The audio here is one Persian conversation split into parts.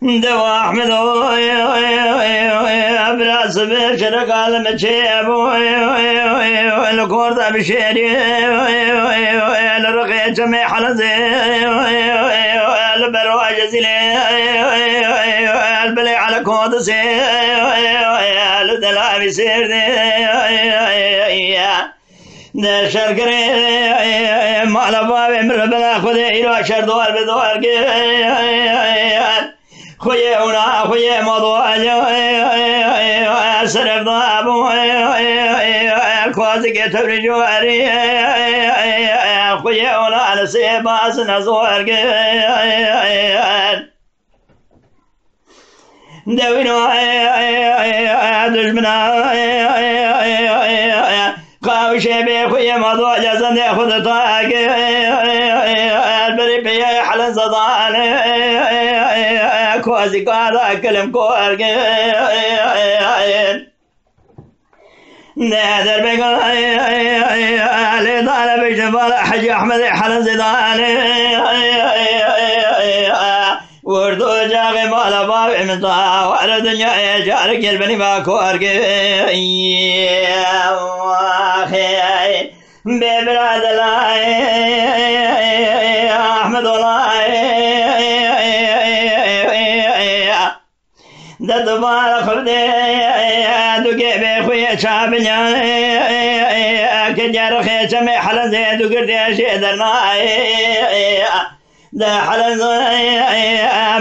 دوا أحمد أبراس بشر قال مشيب الكورد بشيري الرقي جميع حلزي البرواج زلي البلي على كودسي الدلابي سيردي شركري مالا بابي مربنا خذي إلو شردوار بدوار خويا ونا خويا موضوع سرف ضابو كوازك تبرجواري خويا ونا نسيباس نزور دوينو دجمنا قاوشي بي خويا موضوع جزن ياخذ طاق البري بي حلن صدان كوازي قادا كلم كورق نادر بقى علي طالب جبال حج احمد حلن زدان وردو جاغي مالا بابي من طا وعلى دنيا جارك البني ما كورق واخي ببراد الله احمد الله دبار خلدي دوكي بخويا شابنيا كجار خي سمي حلن زي دوكي شيدرنا ده حلن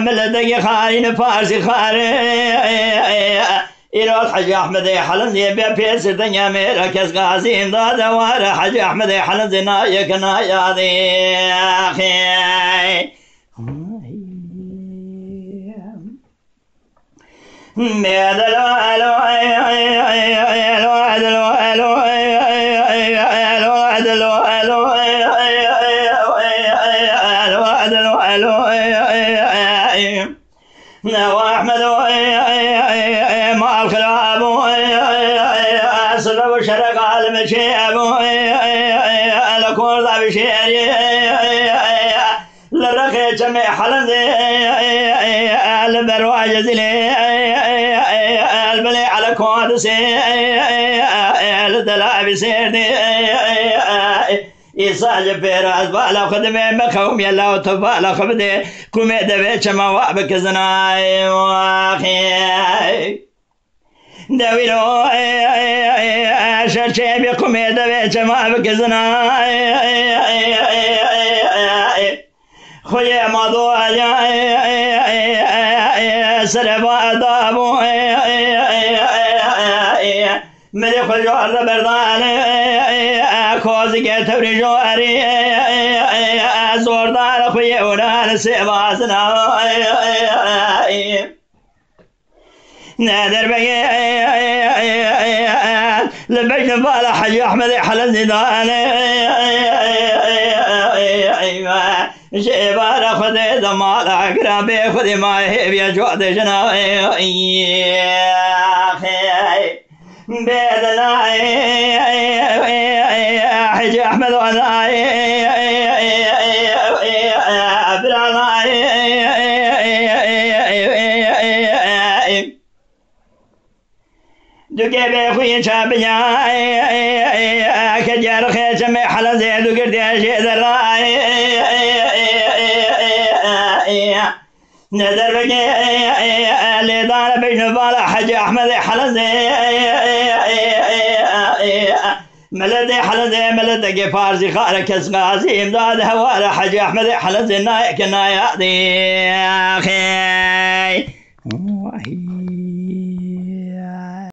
ملدقي خارين فارسي خاري إلى الحج أحمد حلن زي بيبيس الدنيا ميرا كس قاسيم دا دوار حج أحمد حلن زي نايك نايا دي أخي واحمد مع الخلاب سلب الشرق على المشيب الكورد بشيري للرقي جميع حلن البرواج زلي البلي على كودسي الدلابي سيردي يسال بيراز بالا خدمه مخوم يلا وتبالا خبدي كومي دبيش ما وابك زناي واخي دويلو شرشي بكومي دبيش ما وابك زناي خويا موضوع سلبا دابو ملي خجو البردان كوزك تبرجواري زور دار خويا ونا سيباسنا نادر بقي لبجن بالا حج احمد حلن زيدان شيبار خذي دمال اقرابي خذي ما هي بيجود جناي بيدنا حج احمد وانا ابرانا دوكي بخوي شابيا كجار خير سمي حلن زي دوكي ديشي ذراي نذر بقي اللي دار بجنبال حج احمد حلن زي ملدي حلن زي ملدي فارسي خارك اسقاسي امداد هوار حج احمد حلن زي نايك نايا دي اخي